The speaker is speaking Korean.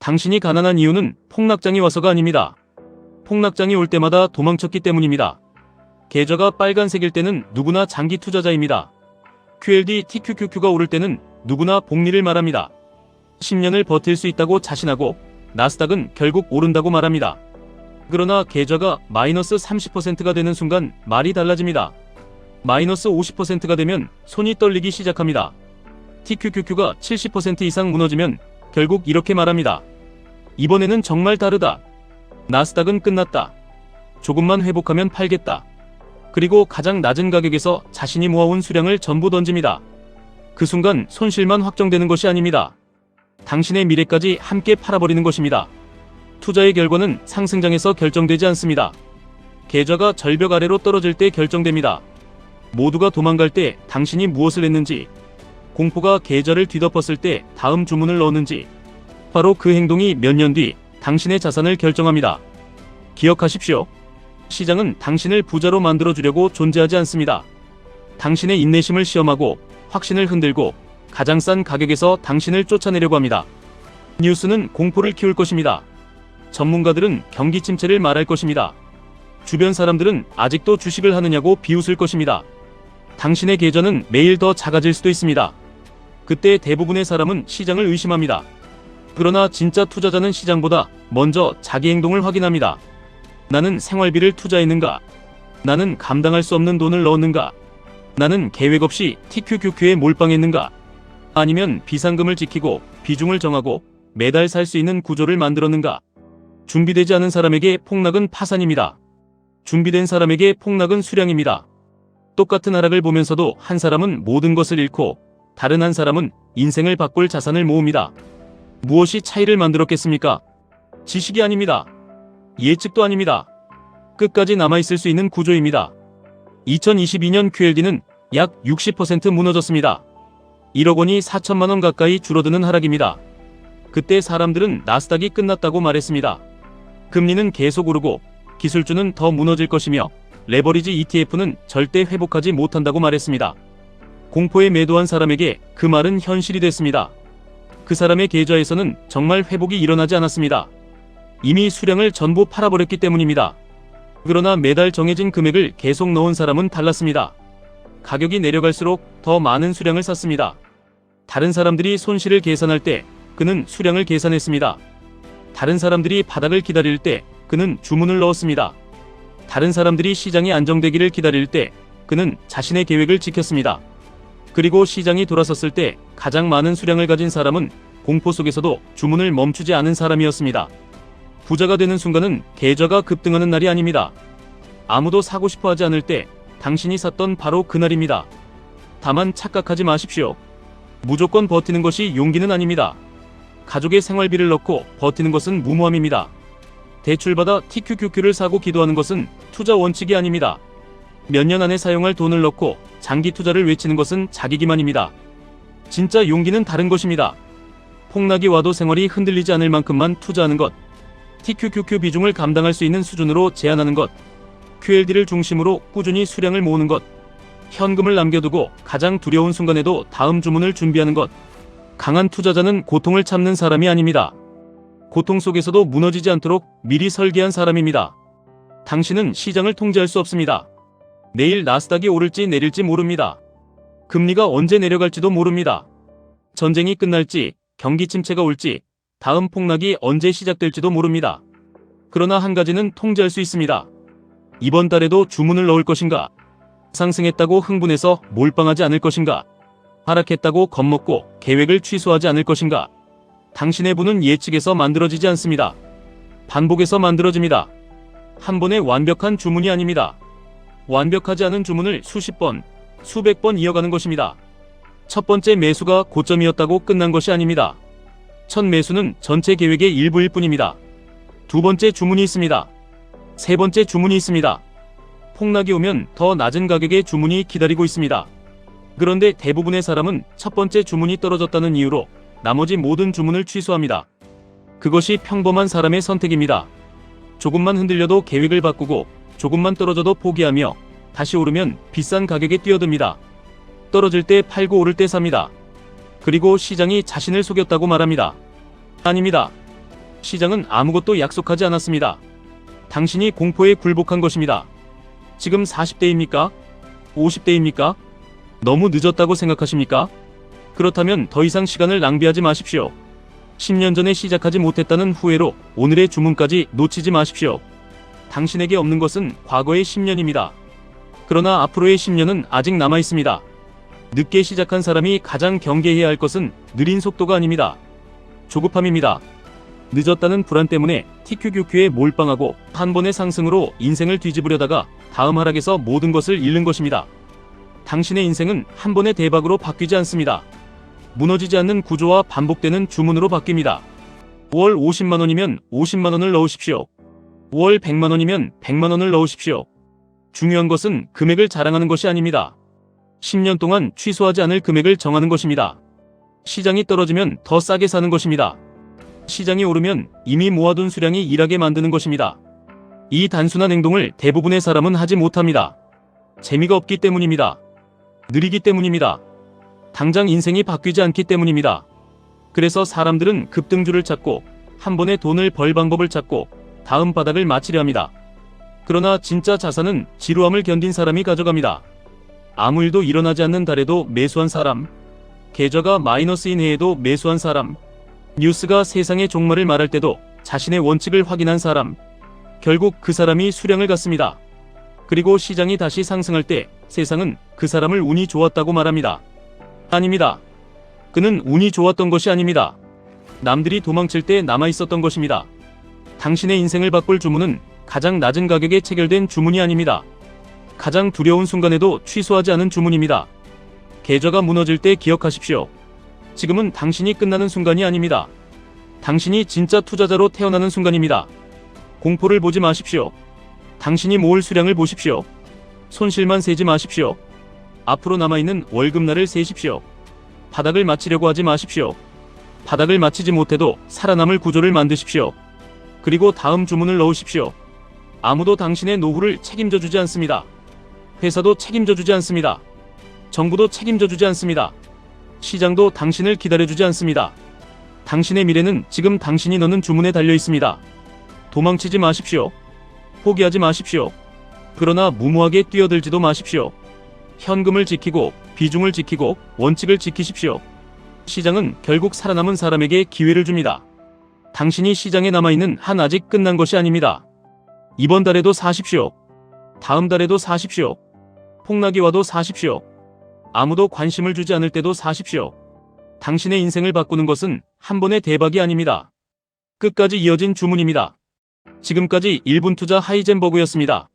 당신이 가난한 이유는 폭락장이 와서가 아닙니다. 폭락장이 올 때마다 도망쳤기 때문입니다. 계좌가 빨간색일 때는 누구나 장기 투자자입니다. QLD, TQQQ가 오를 때는 누구나 복리를 말합니다. 10년을 버틸 수 있다고 자신하고 나스닥은 결국 오른다고 말합니다. 그러나 계좌가 마이너스 30%가 되는 순간 말이 달라집니다. 마이너스 50%가 되면 손이 떨리기 시작합니다. TQQQ가 70% 이상 무너지면 결국 이렇게 말합니다. 이번에는 정말 다르다. 나스닥은 끝났다. 조금만 회복하면 팔겠다. 그리고 가장 낮은 가격에서 자신이 모아온 수량을 전부 던집니다. 그 순간 손실만 확정되는 것이 아닙니다. 당신의 미래까지 함께 팔아버리는 것입니다. 투자의 결과는 상승장에서 결정되지 않습니다. 계좌가 절벽 아래로 떨어질 때 결정됩니다. 모두가 도망갈 때 당신이 무엇을 했는지, 공포가 계좌를 뒤덮었을 때 다음 주문을 넣었는지, 바로 그 행동이 몇 년 뒤 당신의 자산을 결정합니다. 기억하십시오. 시장은 당신을 부자로 만들어주려고 존재하지 않습니다. 당신의 인내심을 시험하고 확신을 흔들고 가장 싼 가격에서 당신을 쫓아내려고 합니다. 뉴스는 공포를 키울 것입니다. 전문가들은 경기 침체를 말할 것입니다. 주변 사람들은 아직도 주식을 하느냐고 비웃을 것입니다. 당신의 계좌는 매일 더 작아질 수도 있습니다. 그때 대부분의 사람은 시장을 의심합니다. 그러나 진짜 투자자는 시장보다 먼저 자기 행동을 확인합니다. 나는 생활비를 투자했는가? 나는 감당할 수 없는 돈을 넣었는가? 나는 계획 없이 TQQQ에 몰빵했는가? 아니면 비상금을 지키고 비중을 정하고 매달 살 수 있는 구조를 만들었는가? 준비되지 않은 사람에게 폭락은 파산입니다. 준비된 사람에게 폭락은 수량입니다. 똑같은 하락을 보면서도 한 사람은 모든 것을 잃고 다른 한 사람은 인생을 바꿀 자산을 모읍니다. 무엇이 차이를 만들었겠습니까? 지식이 아닙니다. 예측도 아닙니다. 끝까지 남아있을 수 있는 구조입니다. 2022년 QLD는 약 60% 무너졌습니다. 1억 원이 4천만 원 가까이 줄어드는 하락입니다. 그때 사람들은 나스닥이 끝났다고 말했습니다. 금리는 계속 오르고 기술주는 더 무너질 것이며 레버리지 ETF는 절대 회복하지 못한다고 말했습니다. 공포에 매도한 사람에게 그 말은 현실이 됐습니다. 그 사람의 계좌에서는 정말 회복이 일어나지 않았습니다. 이미 수량을 전부 팔아버렸기 때문입니다. 그러나 매달 정해진 금액을 계속 넣은 사람은 달랐습니다. 가격이 내려갈수록 더 많은 수량을 샀습니다. 다른 사람들이 손실을 계산할 때 그는 수량을 계산했습니다. 다른 사람들이 바닥을 기다릴 때 그는 주문을 넣었습니다. 다른 사람들이 시장이 안정되기를 기다릴 때 그는 자신의 계획을 지켰습니다. 그리고 시장이 돌아섰을 때 가장 많은 수량을 가진 사람은 공포 속에서도 주문을 멈추지 않은 사람이었습니다. 부자가 되는 순간은 계좌가 급등하는 날이 아닙니다. 아무도 사고 싶어 하지 않을 때 당신이 샀던 바로 그날입니다. 다만 착각하지 마십시오. 무조건 버티는 것이 용기는 아닙니다. 가족의 생활비를 넣고 버티는 것은 무모함입니다. 대출받아 TQQQ를 사고 기도하는 것은 투자 원칙이 아닙니다. 몇 년 안에 사용할 돈을 넣고 장기 투자를 외치는 것은 자기기만입니다. 진짜 용기는 다른 것입니다. 폭락이 와도 생활이 흔들리지 않을 만큼만 투자하는 것, TQQQ 비중을 감당할 수 있는 수준으로 제한하는 것, QLD를 중심으로 꾸준히 수량을 모으는 것, 현금을 남겨두고 가장 두려운 순간에도 다음 주문을 준비하는 것. 강한 투자자는 고통을 참는 사람이 아닙니다. 고통 속에서도 무너지지 않도록 미리 설계한 사람입니다. 당신은 시장을 통제할 수 없습니다. 내일 나스닥이 오를지 내릴지 모릅니다. 금리가 언제 내려갈지도 모릅니다. 전쟁이 끝날지, 경기 침체가 올지, 다음 폭락이 언제 시작될지도 모릅니다. 그러나 한 가지는 통제할 수 있습니다. 이번 달에도 주문을 넣을 것인가? 상승했다고 흥분해서 몰빵하지 않을 것인가? 하락했다고 겁먹고 계획을 취소하지 않을 것인가? 당신의 부는 예측에서 만들어지지 않습니다. 반복에서 만들어집니다. 한 번의 완벽한 주문이 아닙니다. 완벽하지 않은 주문을 수십 번, 수백 번 이어가는 것입니다. 첫 번째 매수가 고점이었다고 끝난 것이 아닙니다. 첫 매수는 전체 계획의 일부일 뿐입니다. 두 번째 주문이 있습니다. 세 번째 주문이 있습니다. 폭락이 오면 더 낮은 가격의 주문이 기다리고 있습니다. 그런데 대부분의 사람은 첫 번째 주문이 떨어졌다는 이유로 나머지 모든 주문을 취소합니다. 그것이 평범한 사람의 선택입니다. 조금만 흔들려도 계획을 바꾸고 조금만 떨어져도 포기하며 다시 오르면 비싼 가격에 뛰어듭니다. 떨어질 때 팔고 오를 때 삽니다. 그리고 시장이 자신을 속였다고 말합니다. 아닙니다. 시장은 아무것도 약속하지 않았습니다. 당신이 공포에 굴복한 것입니다. 지금 40대입니까? 50대입니까? 너무 늦었다고 생각하십니까? 그렇다면 더 이상 시간을 낭비하지 마십시오. 10년 전에 시작하지 못했다는 후회로 오늘의 주문까지 놓치지 마십시오. 당신에게 없는 것은 과거의 10년입니다. 그러나 앞으로의 10년은 아직 남아 있습니다. 늦게 시작한 사람이 가장 경계해야 할 것은 느린 속도가 아닙니다. 조급함입니다. 늦었다는 불안 때문에 TQQQ에 몰빵하고 한 번의 상승으로 인생을 뒤집으려다가 다음 하락에서 모든 것을 잃는 것입니다. 당신의 인생은 한 번의 대박으로 바뀌지 않습니다. 무너지지 않는 구조와 반복되는 주문으로 바뀝니다. 5월 50만원이면 50만원을 넣으십시오. 5월 100만원이면 100만원을 넣으십시오. 중요한 것은 금액을 자랑하는 것이 아닙니다. 10년 동안 취소하지 않을 금액을 정하는 것입니다. 시장이 떨어지면 더 싸게 사는 것입니다. 시장이 오르면 이미 모아둔 수량이 일하게 만드는 것입니다. 이 단순한 행동을 대부분의 사람은 하지 못합니다. 재미가 없기 때문입니다. 느리기 때문입니다. 당장 인생이 바뀌지 않기 때문입니다. 그래서 사람들은 급등주를 찾고 한 번에 돈을 벌 방법을 찾고 다음 바닥을 맞추려 합니다. 그러나 진짜 자산은 지루함을 견딘 사람이 가져갑니다. 아무 일도 일어나지 않는 달에도 매수한 사람, 계좌가 마이너스인 해에도 매수한 사람, 뉴스가 세상의 종말을 말할 때도 자신의 원칙을 확인한 사람, 결국 그 사람이 수량을 갖습니다. 그리고 시장이 다시 상승할 때 세상은 그 사람을 운이 좋았다고 말합니다. 아닙니다. 그는 운이 좋았던 것이 아닙니다. 남들이 도망칠 때 남아있었던 것입니다. 당신의 인생을 바꿀 주문은 가장 낮은 가격에 체결된 주문이 아닙니다. 가장 두려운 순간에도 취소하지 않은 주문입니다. 계좌가 무너질 때 기억하십시오. 지금은 당신이 끝나는 순간이 아닙니다. 당신이 진짜 투자자로 태어나는 순간입니다. 공포를 보지 마십시오. 당신이 모을 수량을 보십시오. 손실만 세지 마십시오. 앞으로 남아있는 월급날을 세십시오. 바닥을 맞추려고 하지 마십시오. 바닥을 맞히지 못해도 살아남을 구조를 만드십시오. 그리고 다음 주문을 넣으십시오. 아무도 당신의 노후를 책임져 주지 않습니다. 회사도 책임져 주지 않습니다. 정부도 책임져 주지 않습니다. 시장도 당신을 기다려 주지 않습니다. 당신의 미래는 지금 당신이 넣는 주문에 달려 있습니다. 도망치지 마십시오. 포기하지 마십시오. 그러나 무모하게 뛰어들지도 마십시오. 현금을 지키고 비중을 지키고 원칙을 지키십시오. 시장은 결국 살아남은 사람에게 기회를 줍니다. 당신이 시장에 남아있는 한 아직 끝난 것이 아닙니다. 이번 달에도 사십시오. 다음 달에도 사십시오. 폭락이 와도 사십시오. 아무도 관심을 주지 않을 때도 사십시오. 당신의 인생을 바꾸는 것은 한 번의 대박이 아닙니다. 끝까지 이어진 주문입니다. 지금까지 1분 투자 하이젠버그였습니다.